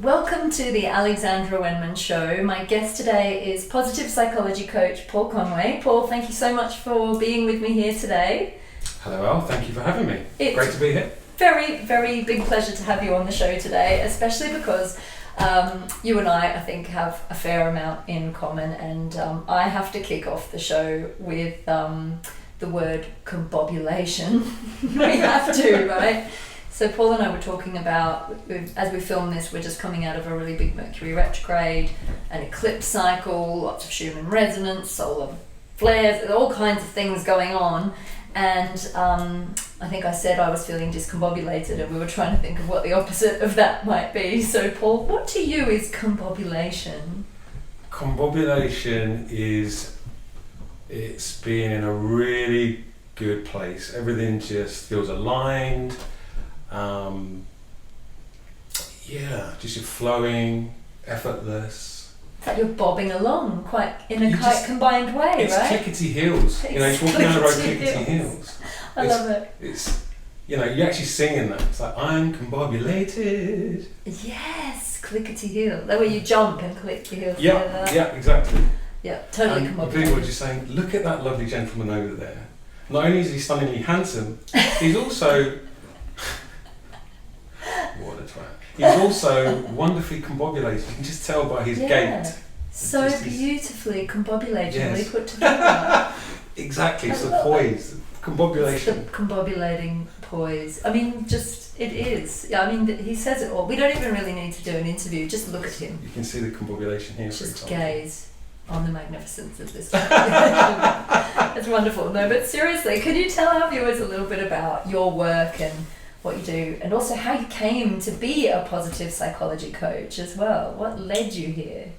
Welcome to the Alexandra Wenman show. My guest today is positive psychology coach Paul Conway. Paul, thank you so much for being with me here today. Hello Al, thank you for having me. Great to be here. Very, very big pleasure to have you on the show today, especially because you and I think, have a fair amount in common, and I have to kick off the show with the word combobulation. We have to, right? So Paul and I were talking about, as we film this, we're just coming out of a really big Mercury retrograde, an eclipse cycle, lots of Schumann resonance, solar flares, all kinds of things going on. And I think I said I was feeling discombobulated, and we were trying to think of what the opposite of that might be. So Paul, what to you is combobulation? Combobulation is, it's being in a really good place. Everything just feels aligned. Just you're flowing, effortless. It's like you're bobbing along quite in a quite combined way, it's right? It's clickety heels. It's walking down the road clickety heels. I love it. It's, you're actually singing that. It's like, I'm combobulated. Yes, clickety heel. That way you jump and click your heels Yeah, together. yeah, exactly. Yeah, totally combobulated. People were just saying, look at that lovely gentleman over there. Not only is he stunningly handsome, he's also... What a twat. He's also wonderfully combobulated. You can just tell by his gait. So beautifully combobulated, really Yes. put together. Exactly, it's the poise. Combobulation. It's the combobulating poise. I mean, just, it is. Yeah, I mean, he says it all. We don't even really need to do an interview, just look at him. You can see the combobulation here, for Just example. gaze on the magnificence of this. It's wonderful. No, but seriously, could you tell our viewers a little bit about your work and what you do, and also how you came to be a positive psychology coach as well? What led you here?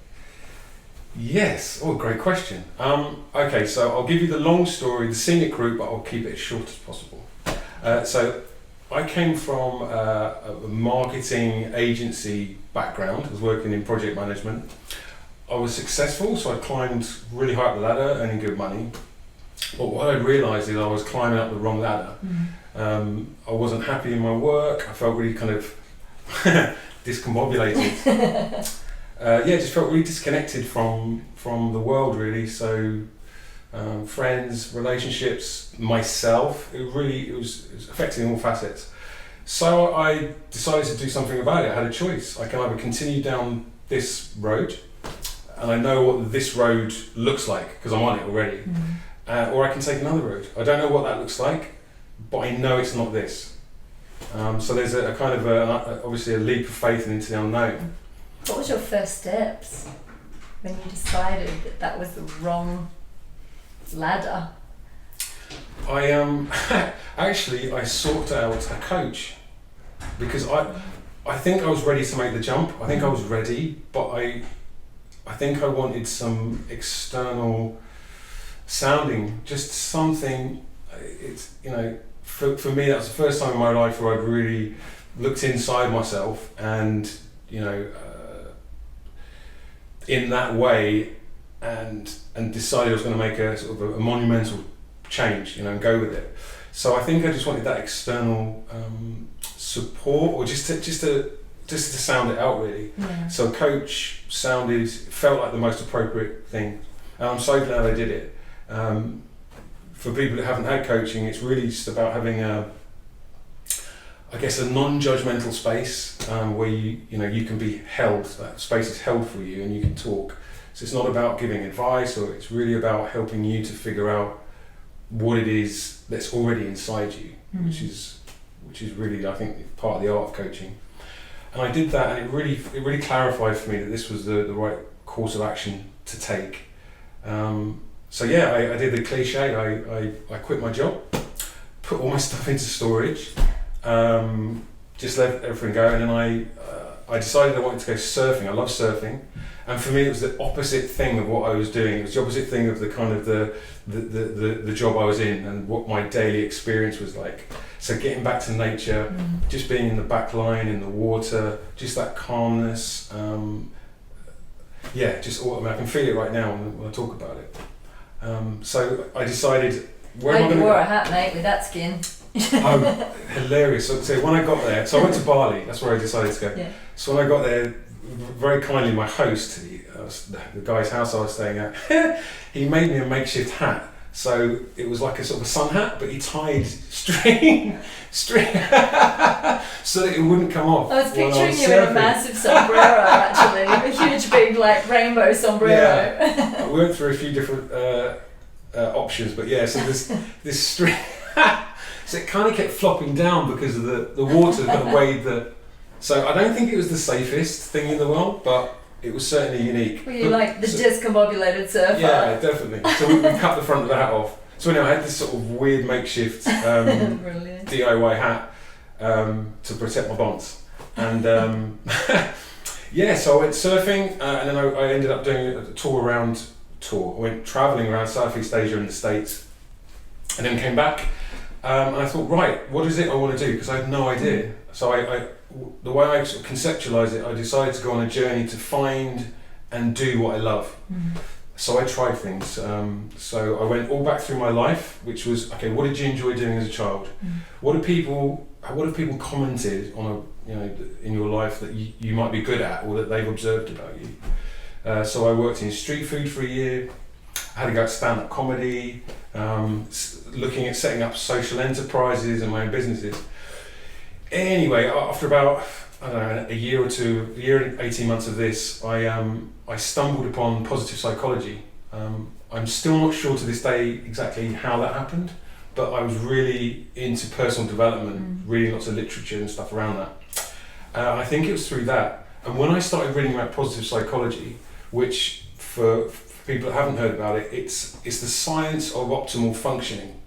Yes, great question. Okay, so I'll give you the long story, the scenic route, but I'll keep it as short as possible. So I came from a marketing agency background. I was working in project management. I was successful, so I climbed really high up the ladder, earning good money. But what I realised is I was climbing up the wrong ladder. I wasn't happy in my work. I felt really kind of discombobulated. Just felt really disconnected from the world, really. So friends, relationships, myself, it was affecting all facets. So I decided to do something about it. I had a choice. I can either continue down this road, and I know what this road looks like because I'm on it already, or I can take another road. I don't know what that looks like, but I know it's not this. So there's a kind of obviously a leap of faith into the unknown. What was your first steps when you decided that was the wrong ladder? I actually I sought out a coach because I think I was ready to make the jump. I think I was ready, but I think I wanted some external sounding, just something. It's for me, that was the first time in my life where I'd really looked inside myself and in that way and decided I was going to make a sort of a monumental change, and go with it. So I think I just wanted that external support, or just to sound it out, really. Yeah. So a coach felt like the most appropriate thing, and I'm so glad I did it. For people that haven't had coaching, it's really just about having a non-judgmental space where you can be held. That space is held for you, and you can talk. So it's not about giving advice, or it's really about helping you to figure out what it is that's already inside you, which is really, I think, part of the art of coaching. And I did that, and it really clarified for me that this was the right course of action to take. I did the cliche. I quit my job, put all my stuff into storage, just let everything go, and then I decided I wanted to go surfing. I love surfing, and for me it was the opposite thing of what I was doing. It was the opposite thing of the kind of the job I was in and what my daily experience was like. So getting back to nature, just being in the back line, in the water, just that calmness. I can feel it right now when I talk about it. So I decided, where am I going to go? You wore a hat, mate, with that skin. Oh, hilarious. So when I got there, so I went to Bali, that's where I decided to go. Yeah. So when I got there, very kindly, my host, the guy's house I was staying at, he made me a makeshift hat. So it was like a sort of a sun hat, but he tied string so that it wouldn't come off. I was picturing you in a massive sombrero, actually, a huge big like rainbow sombrero. Yeah, we went through a few different options, but yeah, so this string, so it kind of kept flopping down because of the water kind of weighed the. So I don't think it was the safest thing in the world, but it was certainly unique. Were you like the discombobulated surfer? Yeah, definitely. So we cut the front of the hat off. So anyway, I had this sort of weird makeshift DIY hat to protect my bonds. And yeah, so I went surfing and then I ended up doing a tour. I went travelling around Southeast Asia and the States and then came back and I thought, right, what is it I want to do? Because I had no idea. So the way I sort of conceptualised it, I decided to go on a journey to find and do what I love. So I tried things. So I went all back through my life, which was, okay, what did you enjoy doing as a child? What have people commented on in your life that you might be good at or that they've observed about you? So I worked in street food for a year. I had to go to stand-up comedy, looking at setting up social enterprises and my own businesses. Anyway, after about a year and 18 months of this, I stumbled upon positive psychology. I'm still not sure to this day exactly how that happened, but I was really into personal development, reading lots of literature and stuff around that. I think it was through that. And when I started reading about positive psychology, which for people that haven't heard about it, it's the science of optimal functioning.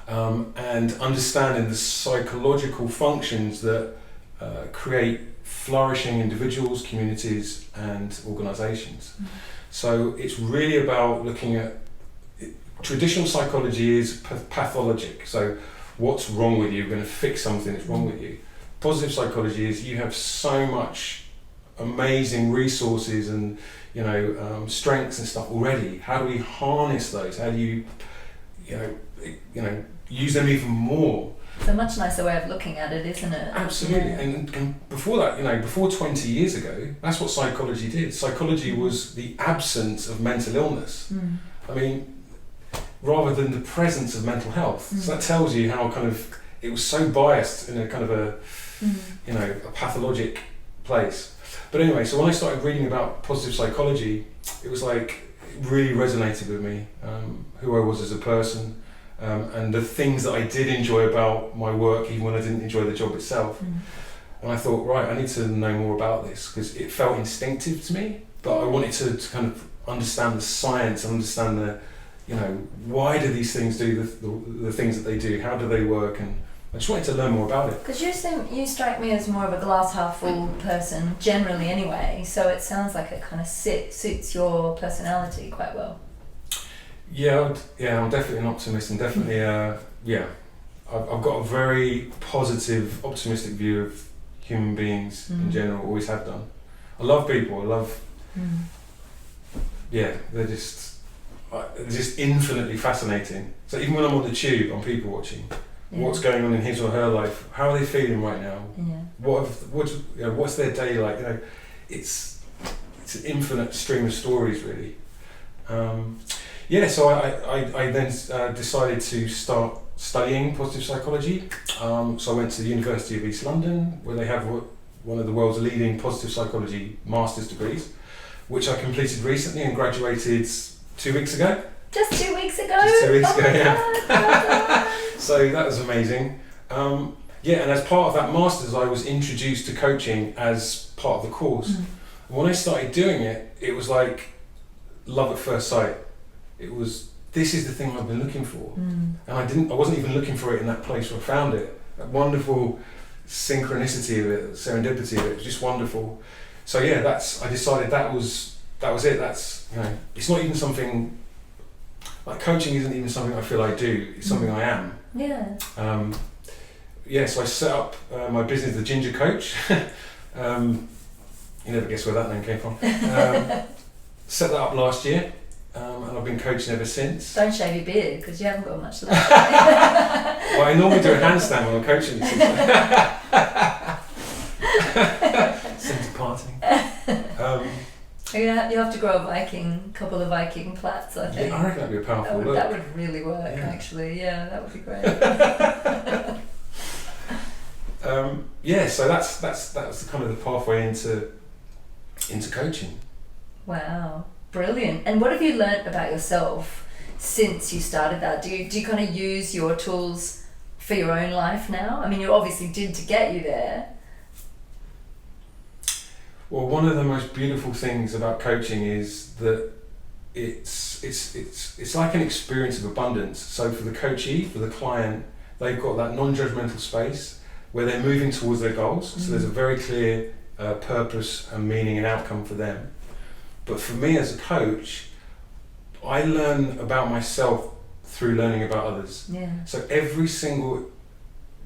And understanding the psychological functions that create flourishing individuals, communities and organisations. So it's really about looking at, traditional psychology is pathologic, so what's wrong with you, we're going to fix something that's wrong with you. Positive psychology is you have so much amazing resources and strengths and stuff already. How do we harness those? How do you use them even more? It's a much nicer way of looking at it, isn't it? Absolutely. Yeah. And before that, before 20 years ago, that's what psychology did. Psychology was the absence of mental illness. I mean, rather than the presence of mental health. So that tells you how kind of it was so biased in a kind of a a pathologic place. But anyway, so when I started reading about positive psychology, it was like it really resonated with me, who I was as a person. And the things that I did enjoy about my work, even when I didn't enjoy the job itself. And I thought, right, I need to know more about this because it felt instinctive to me, but I wanted to kind of understand the science, understand the, why do these things do the things that they do, how do they work, and I just wanted to learn more about it. Because you strike me as more of a glass half full person, generally anyway, so it sounds like it kind of suits your personality quite well. Yeah, I'm definitely an optimist, and definitely, I've got a very positive, optimistic view of human beings in general. Always have done. I love people. I love, they're just infinitely fascinating. So even when I'm on the tube, I'm people watching. What's going on in his or her life? How are they feeling right now? What's their day like? It's an infinite stream of stories, really. So I then decided to start studying positive psychology. So I went to the University of East London, where they have one of the world's leading positive psychology master's degrees, which I completed recently and graduated 2 weeks ago. Just 2 weeks ago? Just 2 weeks ago, yeah. So that was amazing. And as part of that master's, I was introduced to coaching as part of the course. When I started doing it, it was like love at first sight. It was, this is the thing I've been looking for. And I wasn't even looking for it in that place where I found it. That wonderful synchronicity of it, serendipity of it, was just wonderful. So I decided that was it. That's, it's not even something, like coaching isn't even something I feel I do, it's something I am. Yeah. So I set up my business, The Ginger Coach. You never guess where that name came from. Set that up last year. And I've been coaching ever since. Don't shave your beard because you haven't got much left. Well, I normally do a handstand when I'm coaching. Centre parting. You have to grow a couple of Viking plats, I think. Yeah, I reckon that'd be a powerful look. That would really work, actually. Yeah, that would be great. So that's kind of the pathway into coaching. Wow, brilliant. And what have you learnt about yourself since you started that? Do you kind of use your tools for your own life now? I mean, you obviously did to get you there. Well, one of the most beautiful things about coaching is that it's like an experience of abundance. So for the coachee, for the client, they've got that non-judgmental space where they're moving towards their goals. So there's a very clear purpose and meaning and outcome for them. But for me as a coach, I learn about myself through learning about others. Yeah. So every single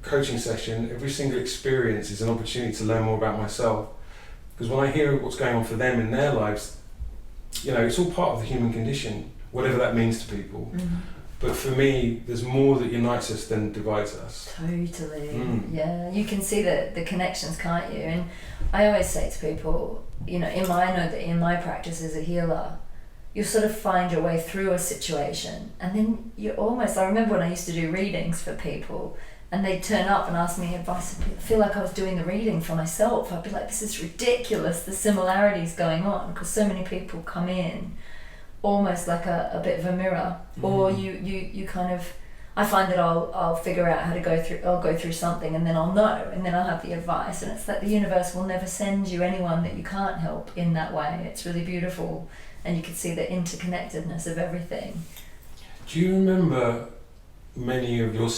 coaching session, every single experience is an opportunity to learn more about myself. Because when I hear what's going on for them in their lives, it's all part of the human condition, whatever that means to people. But for me, there's more that unites us than divides us. Totally. Yeah, you can see the connections, can't you? And I always say to people, I know that in my practice as a healer, you sort of find your way through a situation, and then I remember when I used to do readings for people, and they'd turn up and ask me advice. I feel like I was doing the reading for myself. I'd be like, this is ridiculous, the similarities going on, because so many people come in almost like a bit of a mirror, or you kind of, I find that I'll figure out how to I'll go through something, and then I'll know, and then I'll have the advice, and it's like the universe will never send you anyone that you can't help in that way. It's really beautiful, and you can see the interconnectedness of everything. Do you remember many of your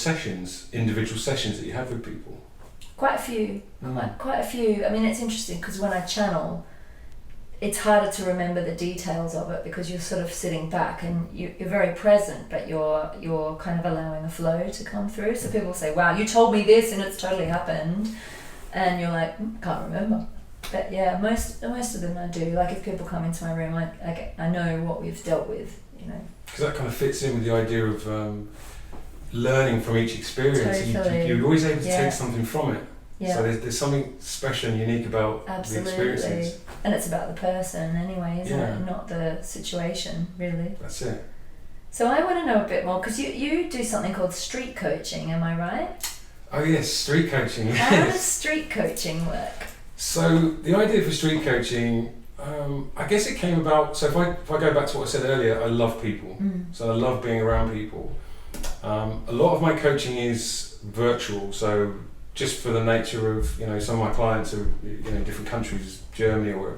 individual sessions that you have with people? Quite a few. Quite a few. I mean, it's interesting because when I channel, it's harder to remember the details of it because you're sort of sitting back and you're very present, but you're kind of allowing a flow to come through. So people say, wow, you told me this and it's totally happened. And you're like, can't remember. But yeah, most of them I do. Like if people come into my room, I know what we've dealt with, Because that kind of fits in with the idea of learning from each experience. Totally. You're always able to take something from it. Yeah. So there's something special and unique about the experiences. And it's about the person anyway, isn't it? Not the situation, really. That's it. So I want to know a bit more, because you do something called street coaching, am I right? Oh yes, street coaching, yes. How does street coaching work? So the idea for street coaching, I guess it came about, so if I go back to what I said earlier, I love people. So I love being around people. A lot of my coaching is virtual, so just for the nature of, some of my clients are in different countries, Germany or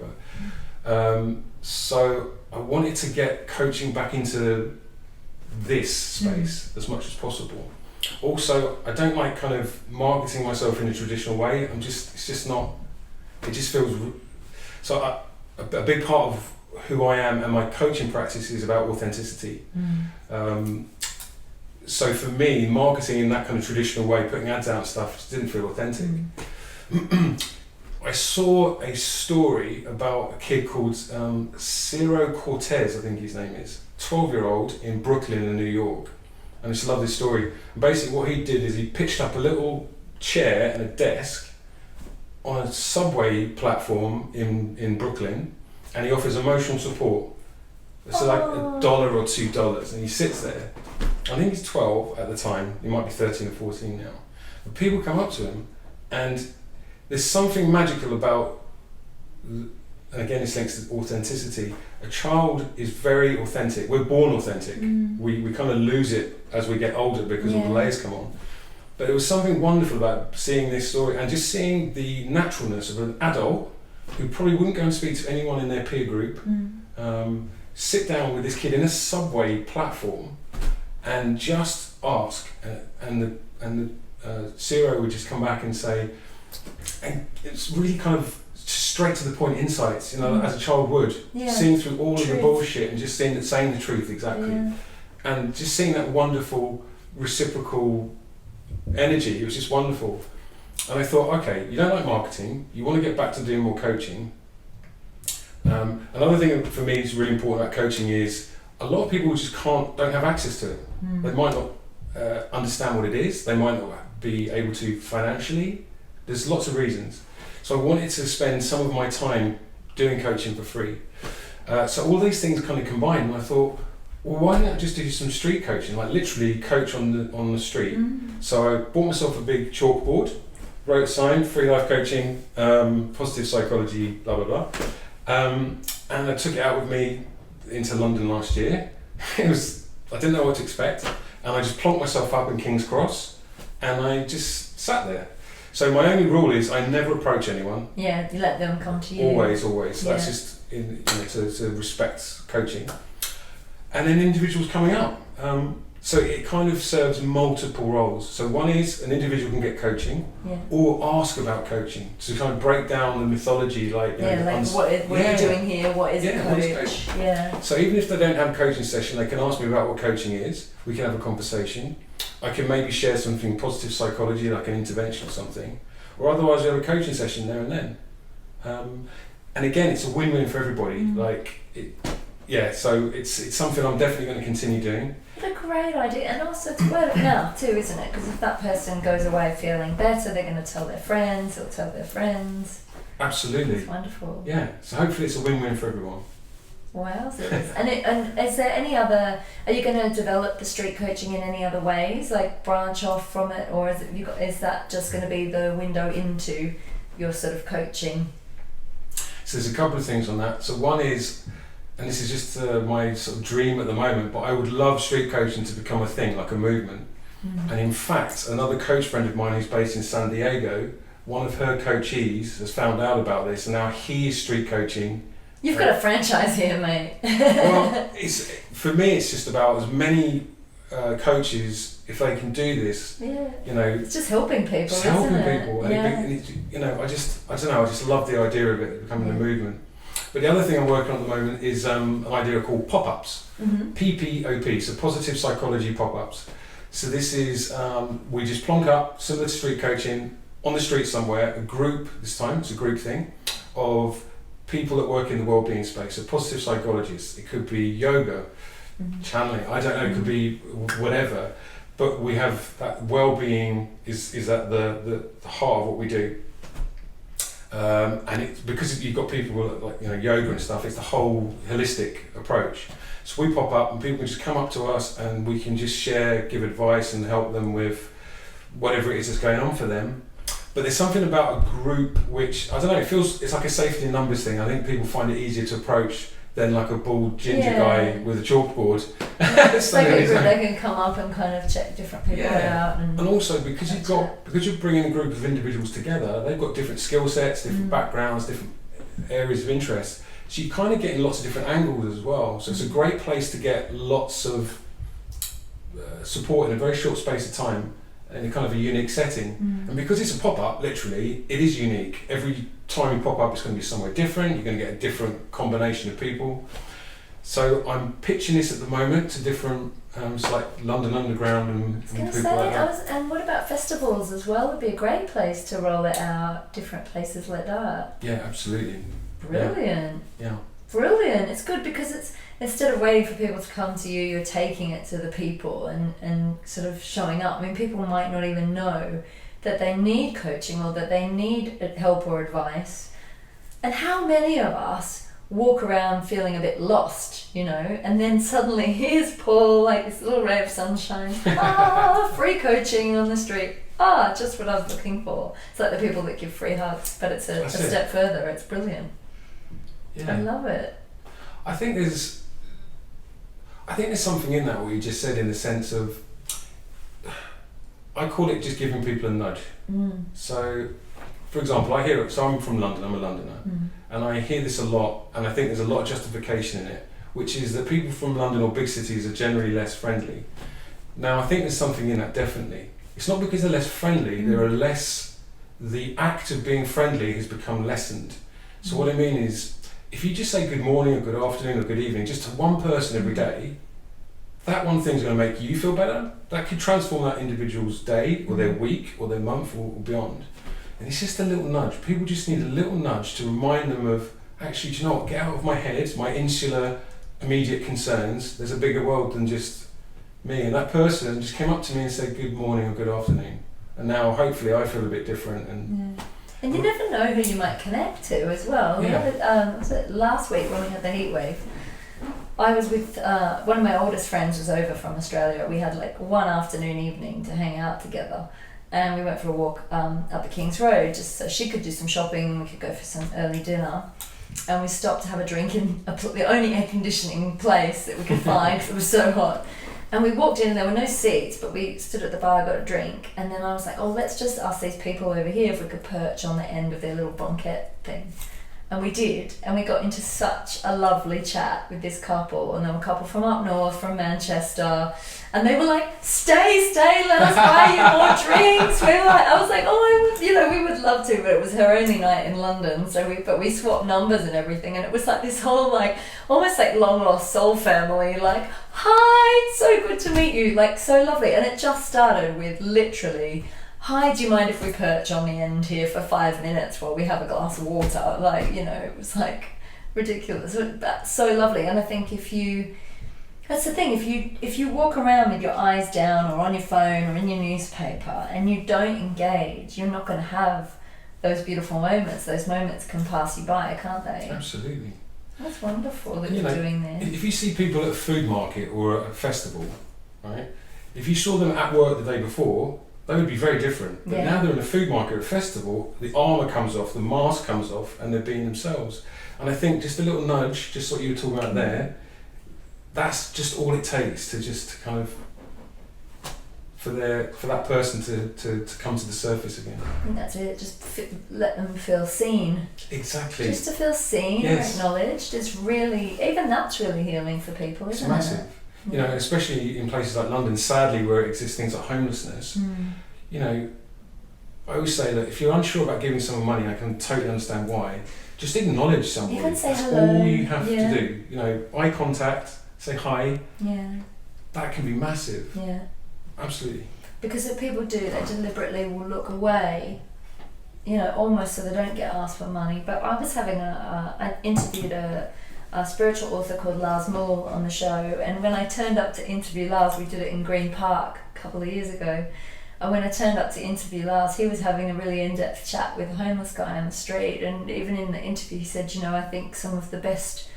wherever. So I wanted to get coaching back into this space as much as possible. Also, I don't like kind of marketing myself in a traditional way. It just feels, so a big part of who I am and my coaching practice is about authenticity. So for me, marketing in that kind of traditional way, putting ads out and stuff, just didn't feel authentic. I saw a story about a kid called Ciro Cortez, I think his name is, 12-year-old in Brooklyn in New York. And I just love this story. And basically what he did is he pitched up a little chair and a desk on a subway platform in Brooklyn, and he offers emotional support. So like $1 or $2, and he sits there. I think he's 12 at the time, he might be 13 or 14 now. But people come up to him, and there's something magical about, and again this links to authenticity, a child is very authentic. We're born authentic. We kind of lose it as we get older because all the layers come on. But there was something wonderful about seeing this story and just seeing the naturalness of an adult who probably wouldn't go and speak to anyone in their peer group, sit down with this kid in a subway platform and just ask, and the Ciro would just come back and say, and it's really kind of straight to the point insights, as a child would, seeing through all of the bullshit and just saying the truth exactly, and just seeing that wonderful reciprocal energy. It was just wonderful. And I thought, okay, you don't like marketing, you want to get back to doing more coaching. Another thing for me is really important about coaching is a lot of people just don't have access to it. They might not understand what it is, they might not be able to financially. There's lots of reasons. So I wanted to spend some of my time doing coaching for free. So all these things kind of combined, and I thought, well, why don't I just do some street coaching, like literally coach on the street. So I bought myself a big chalkboard, wrote a sign, free life coaching, positive psychology, blah blah blah, and I took it out with me into London last year. I didn't know what to expect, and I just plonked myself up in King's Cross, and I just sat there. So my only rule is I never approach anyone. Yeah, you let them come to you. Always. Yeah. That's just to respect coaching. And then individuals coming up. So it kind of serves multiple roles. So one is an individual can get coaching, or ask about coaching. So kind of break down the mythology, what are you doing here? What is a coach? What is coaching? Yeah. So even if they don't have a coaching session, they can ask me about what coaching is. We can have a conversation. I can maybe share something positive psychology, like an intervention or something, or otherwise we have a coaching session there and then. And again, it's a win-win for everybody. So it's something I'm definitely going to continue doing. What a great idea, and also it's word of mouth too, isn't it? Because if that person goes away feeling better, they're going to tell their friends, or tell their friends. Absolutely. It's wonderful. Yeah, so hopefully it's a win-win for everyone. Wowzers. And is there any other, are you going to develop the street coaching in any other ways, like branch off from it, or is that just going to be the window into your sort of coaching? So there's a couple of things on that. So one is, and this is just my sort of dream at the moment, but I would love street coaching to become a thing, like a movement. And in fact, another coach friend of mine who's based in San Diego, one of her coachees has found out about this, and now he is street coaching. You've got a franchise here, mate. Well, for me, it's just about as many coaches, if they can do this, it's just helping people, just isn't helping it? people. And I just love the idea of it becoming a movement. But the other thing I'm working on at the moment is an idea called pop-ups, PPOP, so positive psychology pop-ups. So this is, we just plonk up, similar to street coaching, on the street somewhere, a group, this time it's a group thing, of people that work in the wellbeing space, so positive psychologists. It could be yoga, channeling, I don't know, it could be whatever, but we have that wellbeing is at the heart of what we do. And it's because you've got people like yoga and stuff, it's the whole holistic approach. So we pop up and people can just come up to us and we can just share, give advice and help them with whatever it is that's going on for them. But there's something about a group which, I don't know, it's like a safety in numbers thing. I think people find it easier to approach than like a bald ginger guy with a chalkboard. They can come up and kind of check different people out. And also because you're bringing a group of individuals together, they've got different skill sets, different backgrounds, different areas of interest. So you're kind of getting lots of different angles as well. So it's a great place to get lots of support in a very short space of time, in a kind of a unique setting. And because it's a pop-up, literally, it is unique. Every time you pop up, it's going to be somewhere different. You're going to get a different combination of people. So I'm pitching this at the moment to different, it's like London Underground and people like that. And what about festivals as well? Would be a great place to roll it out, different places like that. Yeah, absolutely. Brilliant. Yeah. Brilliant. It's good because it's, instead of waiting for people to come to you, you're taking it to the people and sort of showing up. I mean, people might not even know that they need coaching or that they need help or advice. And how many of us walk around feeling a bit lost, and then suddenly here's Paul, like this little ray of sunshine. Free coaching on the street. Just what I was looking for. It's like the people that give free hugs, but it's a step further. It's brilliant. Yeah. I love it. I think there's something in that what you just said, in the sense of, I call it just giving people a nudge. So, for example, I hear it, so I'm from London, I'm a Londoner, and I hear this a lot, and I think there's a lot of justification in it, which is that people from London or big cities are generally less friendly. Now, I think there's something in that, definitely. It's not because they're less friendly, the act of being friendly has become lessened. So what I mean is, if you just say good morning or good afternoon or good evening just to one person every day, that one thing's going to make you feel better. That could transform that individual's day or their week or their month or beyond. And it's just a little nudge. People just need a little nudge to remind them of, actually, do you know what, get out of my head, my insular immediate concerns. There's a bigger world than just me. And that person just came up to me and said good morning or good afternoon. And now hopefully I feel a bit different. And And you never know who you might connect to as well. Yeah. Was it last week when we had the heat wave? I was with one of my oldest friends was over from Australia. We had like one afternoon evening to hang out together, and we went for a walk up the King's Road just so she could do some shopping. We could go for some early dinner, and we stopped to have a drink in the only air conditioning place that we could find because it was so hot. And we walked in and there were no seats, but we stood at the bar, got a drink, and then I was like, oh, let's just ask these people over here if we could perch on the end of their little banquette thing. And we did, and we got into such a lovely chat with this couple, and they were a couple from up north, from Manchester, and they were like, stay, let us buy you more drinks. We were like, I was like, oh, we would love to, but it was her only night in London, so we swapped numbers and everything, and it was like this whole like, almost like long lost soul family, like, hi, so good to meet you, like so lovely. And it just started with literally, hi, do you mind if we perch on the end here for 5 minutes while we have a glass of water? Like, it was like ridiculous. That's so lovely. And I think that's the thing, if you walk around with your eyes down or on your phone or in your newspaper and you don't engage, you're not going to have those beautiful moments. Those moments can pass you by, can't they? Absolutely. That's wonderful that you're doing this. If you see people at a food market or a festival, right? If you saw them at work the day before, they would be very different. But now they're in a food market or a festival, the armour comes off, the mask comes off, and they're being themselves. And I think just a little nudge, just what you were talking about there, that's just all it takes to just kind of for that person to come to the surface again. I think that's it. Just let them feel seen. Exactly. Just to feel seen or acknowledged is really, even that's really healing for people, isn't it? It's massive. Especially in places like London, sadly, where it exists things like homelessness. I always say that if you're unsure about giving someone money, I can totally understand why. Just acknowledge somebody. Even say That's hello. all you have to do. Eye contact, say hi. Yeah. That can be massive. Yeah. Absolutely. Because if people do, they deliberately will look away, almost so they don't get asked for money. But I was having I interviewed a spiritual author called Lars Mull on the show, and when I turned up to interview Lars, we did it in Green Park a couple of years ago, and when I turned up to interview Lars, he was having a really in-depth chat with a homeless guy on the street, and even in the interview he said, I think some of the best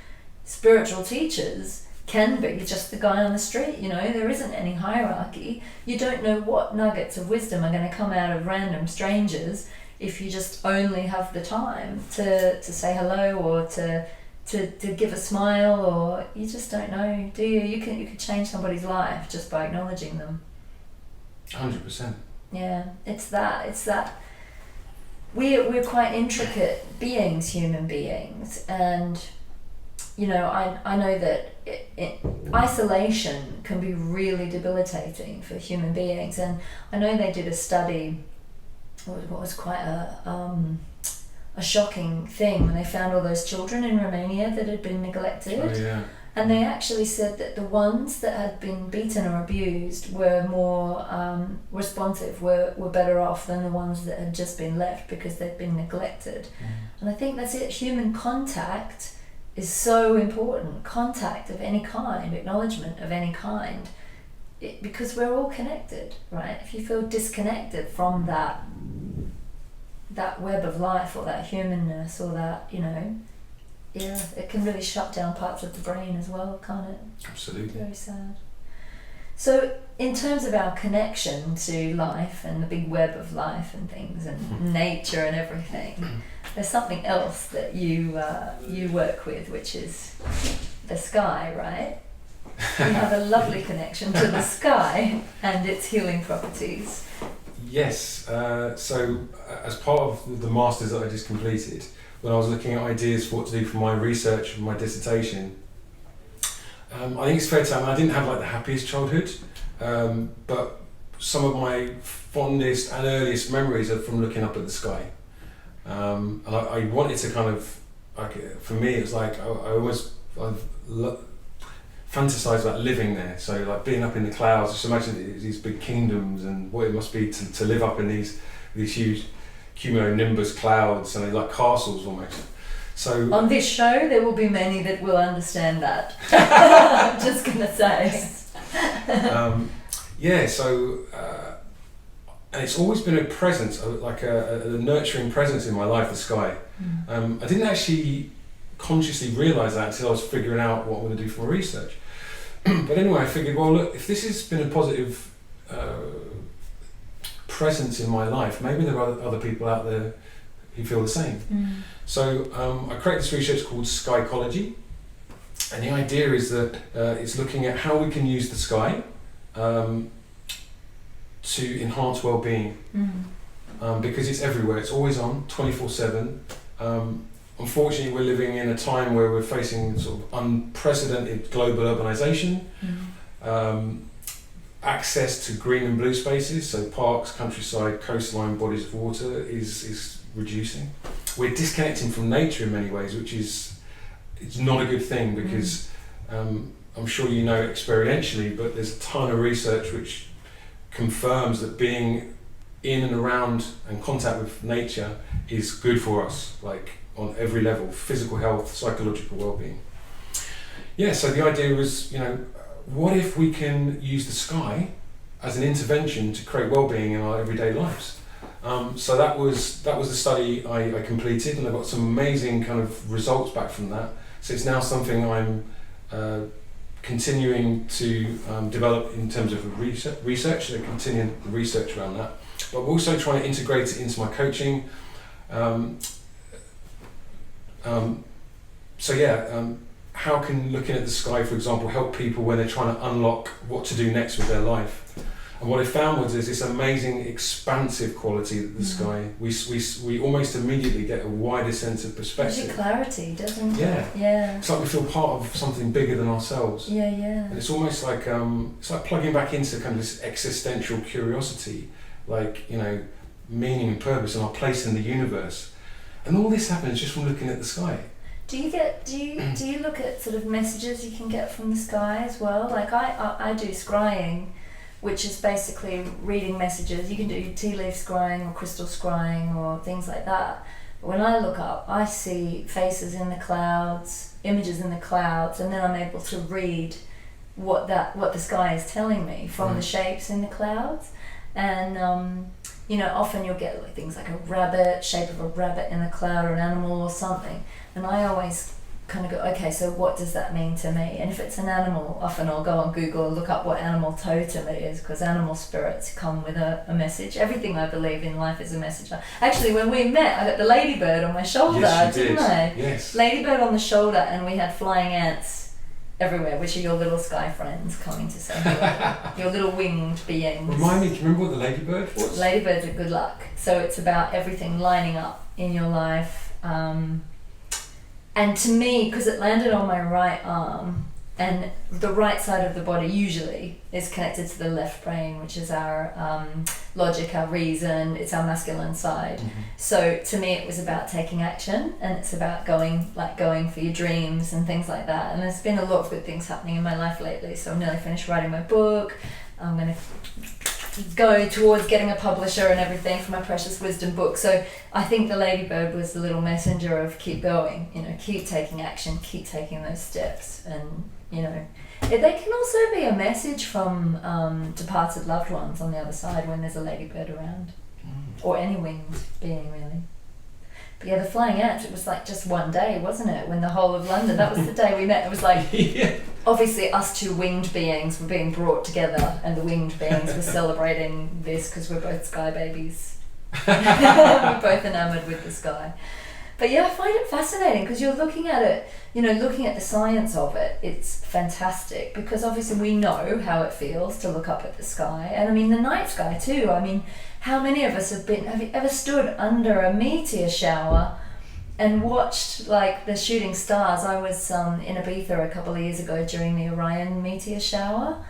spiritual teachers can be just the guy on the street. There isn't any hierarchy. You don't know what nuggets of wisdom are going to come out of random strangers if you just only have the time to say hello or to give a smile, or you just don't know, do you? You could change somebody's life just by acknowledging them. 100%. Yeah, it's that. We're quite intricate beings, human beings, and I know that isolation can be really debilitating for human beings, and I know they did a study, what was quite a shocking thing, when they found all those children in Romania that had been neglected. Oh, yeah. And they actually said that the ones that had been beaten or abused were more responsive, were better off than the ones that had just been left because they'd been neglected. And I think that's it. Human contact is so important. Contact of any kind, acknowledgement of any kind, because we're all connected, right? If you feel disconnected from that web of life or that humanness or that, it can really shut down parts of the brain as well, can't it? Absolutely. Very sad. So in terms of our connection to life and the big web of life and things and nature and everything, there's something else that you work with, which is the sky, right? You have a lovely connection to the sky and its healing properties. Yes. So as part of the masters that I just completed, when I was looking at ideas for what to do for my research for my dissertation, I think it's fair to say I didn't have the happiest childhood, but some of my fondest and earliest memories are from looking up at the sky. And I wanted to kind of, for me, it was like I've fantasised about living there. So being up in the clouds, just imagine these big kingdoms and what it must be to live up in these huge cumulonimbus clouds, and they're like castles almost. So on this show, there will be many that will understand that. I'm just gonna say. and it's always been a presence, like a nurturing presence in my life, the sky. I didn't actually consciously realise that until I was figuring out what I'm going to do for my research. But anyway, I figured, well, look, if this has been a positive presence in my life, maybe there are other people out there who feel the same. So I created this research called Skychology, and the idea is that it's looking at how we can use the sky to enhance well-being, because it's everywhere, it's always on, 24/7. Unfortunately, we're living in a time where we're facing sort of unprecedented global urbanisation, access to green and blue spaces, so parks, countryside, coastline, bodies of water is reducing. We're disconnecting from nature in many ways, which is it's not a good thing, because I'm sure you know experientially, but there's a ton of research which confirms that being in and around and contact with nature is good for us, like on every level, physical health, psychological well-being. Yeah, so the idea was, what if we can use the sky as an intervention to create well-being in our everyday lives? So that was the study I completed, and I got some amazing kind of results back from that. So it's now something I'm continuing to develop in terms of research, so continuing the research around that. But we're also trying to integrate it into my coaching. How can looking at the sky, for example, help people when they're trying to unlock what to do next with their life? And what I found was there's this amazing expansive quality of the sky. We almost immediately get a wider sense of perspective. Gives you clarity, doesn't it? Yeah. Yeah. It's like we feel part of something bigger than ourselves. Yeah, yeah. And it's almost like it's like plugging back into kind of this existential curiosity, like, meaning and purpose and our place in the universe. And all this happens just from looking at the sky. Do you look at sort of messages you can get from the sky as well? Like I do scrying, which is basically reading messages. You can do tea leaf scrying or crystal scrying or things like that. But when I look up, I see faces in the clouds, images in the clouds, and then I'm able to read what the sky is telling me from the shapes in the clouds. And often you'll get things like a rabbit, shape of a rabbit in a cloud, or an animal or something. And I always kind of go, okay, so what does that mean to me? And if it's an animal, often I'll go on Google and look up what animal totem it is, because animal spirits come with a message. Everything I believe in life is a message. Actually, when we met, I got the ladybird on my shoulder, didn't I? Yes. Ladybird on the shoulder, and we had flying ants everywhere, which are your little sky friends coming to say hello. Your little winged beings. Remind me, do you remember what the ladybird was? Ladybirds are good luck. So it's about everything lining up in your life. And to me, because it landed on my right arm, and the right side of the body usually is connected to the left brain, which is our logic, our reason, it's our masculine side. So to me it was about taking action, and it's about going for your dreams and things like that. And there's been a lot of good things happening in my life lately. So I'm nearly finished writing my book. I'm going to go towards getting a publisher and everything for my Precious Wisdom book. So I think the ladybird was the little messenger of keep going, keep taking action, keep taking those steps. And they can also be a message from departed loved ones on the other side when there's a ladybird around, or any winged being really. But yeah, the flying ants, it was like just one day, wasn't it? When the whole of London, that was the day we met. It was like, obviously us two winged beings were being brought together, and the winged beings were celebrating this because we're both sky babies. We're both enamoured with the sky. But yeah, I find it fascinating because you're looking at it, looking at the science of it, it's fantastic, because obviously we know how it feels to look up at the sky. And I mean, the night sky too. I mean, how many of us have you ever stood under a meteor shower and watched like the shooting stars? I was in Ibiza a couple of years ago during the Orion meteor shower.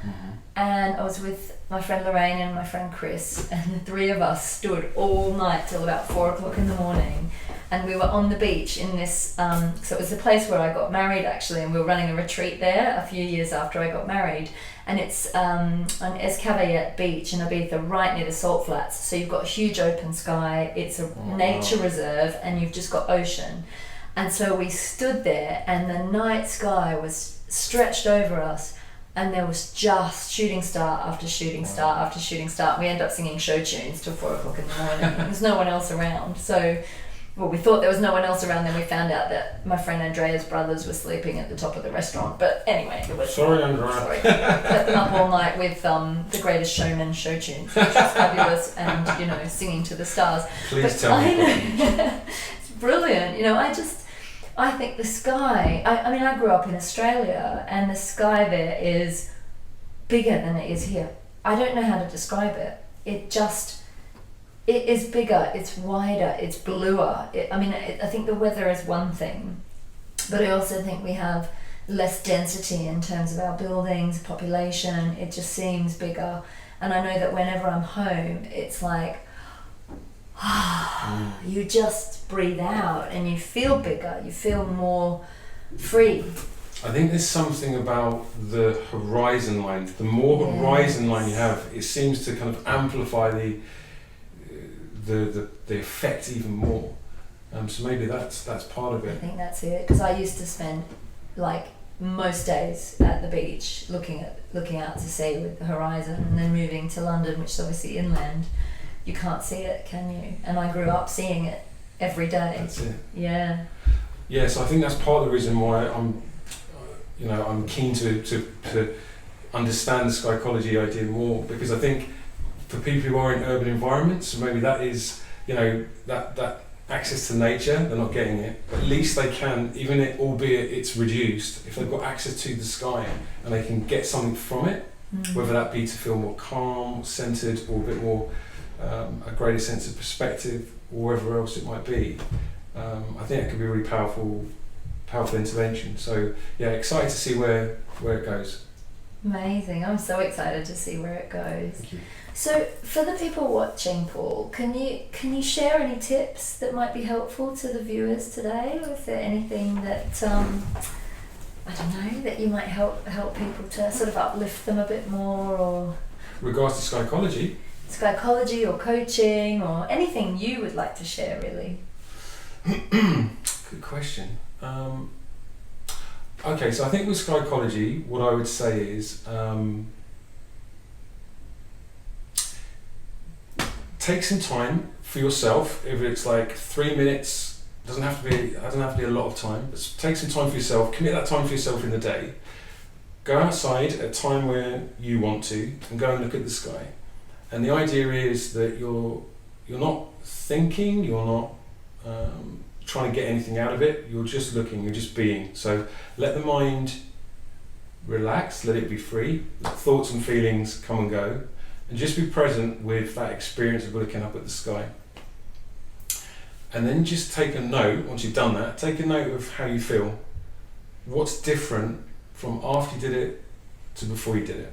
And I was with my friend Lorraine and my friend Chris, and the three of us stood all night till about 4:00 in the morning. And we were on the beach in this, so it was the place where I got married actually, and we were running a retreat there a few years after I got married. And it's on Escavallette Beach in Ibiza, right near the salt flats. So you've got a huge open sky, it's a nature reserve, and you've just got ocean. And so we stood there, and the night sky was stretched over us, and there was just shooting star after shooting star after shooting star. We ended up singing show tunes till 4 o'clock in the morning. There's no one else around. So, well, we thought there was no one else around, then we found out that my friend Andrea's brothers were sleeping at the top of the restaurant. But anyway, it was... Sorry, Andrea. Sorry. Kept them up all night with The Greatest Showman show tunes, which was fabulous, and, you know, singing to the stars. Please tell me. It's brilliant. You know, I think the sky, I mean, I grew up in Australia, and the sky there is bigger than it is here. I don't know how to describe it. It is bigger, it's wider, it's bluer. I think the weather is one thing, but I also think we have less density in terms of our buildings, population. It just seems bigger. And I know that whenever I'm home, it's like, you just breathe out and you feel bigger, you feel more free. I think there's something about the horizon line. The more horizon line you have, it seems to kind of amplify the effect even more. So maybe that's part of it. I think that's it, because I used to spend like most days at the beach looking out to sea with the horizon, and then moving to London, which is obviously inland, you can't see it, can you? And I grew up seeing it every day. That's it. Yeah. Yeah, so I think that's part of the reason why I'm keen to understand the Skychology idea more, because I think for people who are in urban environments, maybe that is, you know, that access to nature, they're not getting it. At least they can, albeit it's reduced, if they've got access to the sky and they can get something from it, whether that be to feel more calm, centered, or a bit more a greater sense of perspective, or wherever else it might be. I think it could be a really powerful intervention. So yeah, excited to see where it goes. Amazing. I'm so excited to see where it goes. Thank you. So for the people watching, Paul, can you share any tips that might be helpful to the viewers today? Or is there anything that I don't know, that you might help people to sort of uplift them a bit more, or Regards to Skychology or coaching, or anything you would like to share, really? Good question. Okay, so I think with Skychology, what I would say is take some time for yourself. If it's like 3 minutes, doesn't have to be a lot of time. But take some time for yourself. Commit that time for yourself in the day. Go outside at a time where you want to, and go and look at the sky. And the idea is that you're not thinking, you're not trying to get anything out of it, you're just looking, you're just being. So let the mind relax, let it be free, let thoughts and feelings come and go, and just be present with that experience of looking up at the sky. And then just take a note, once you've done that, take a note of how you feel. What's different from after you did it to before you did it?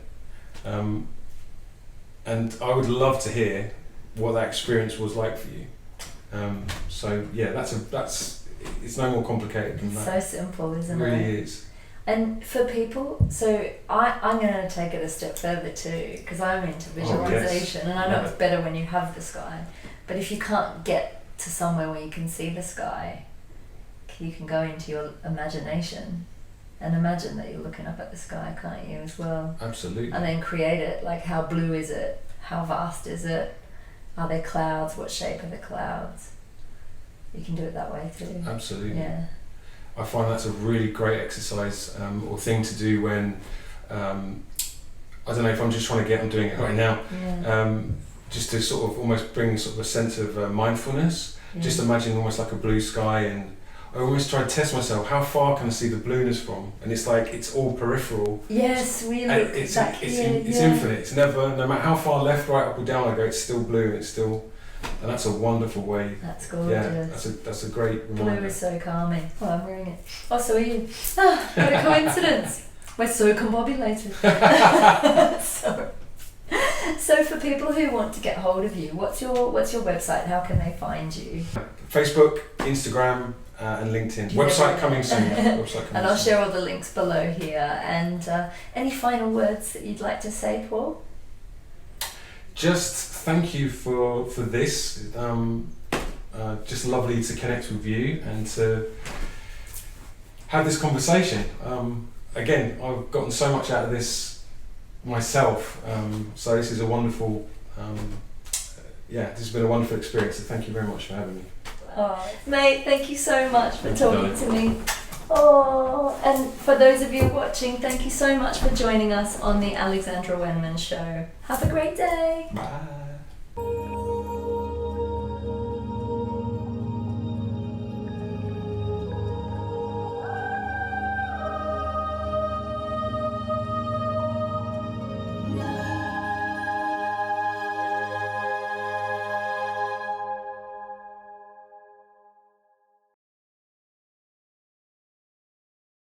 And I would love to hear what that experience was like for you. So yeah, it's no more complicated than that. So simple, isn't it? It really is. And for people, so I'm going to take it a step further too, because I'm into visualization, and I know it's better when you have the sky. But if you can't get to somewhere where you can see the sky, you can go into your imagination and imagine that you're looking up at the sky, can't you, as well? Absolutely. And then create it, like how blue is it? How vast is it? Are there clouds? What shape are the clouds? You can do it that way too. Absolutely. Yeah. I find that's a really great exercise or thing to do when, I don't know if I'm just trying to get, I'm doing it right now, just to sort of almost bring sort of a sense of mindfulness. Just imagine almost like a blue sky, and I almost try to test myself, how far can I see the blueness from? And it's like, it's all peripheral. Yes, we look it's infinite. It's never, no matter how far left, right, up or down I go, it's still blue, and that's a wonderful way. That's gorgeous. Yeah, that's a great reminder. Blue is so calming. Oh, I'm wearing it. Oh, so are you. Ah, what a coincidence. We're so combobulated. So for people who want to get hold of you, what's your website? How can they find you? Facebook, Instagram, and LinkedIn. Website coming soon. And I'll share all the links below here. And any final words that you'd like to say, Paul? Just thank you for this. Just lovely to connect with you and to have this conversation. Again, I've gotten so much out of this myself. So this is a wonderful, this has been a wonderful experience. So thank you very much for having me. Oh, mate, thank you so much for talking to me. Oh, and for those of you watching, thank you so much for joining us on the Alexandra Wenman Show. Have a great day. Bye.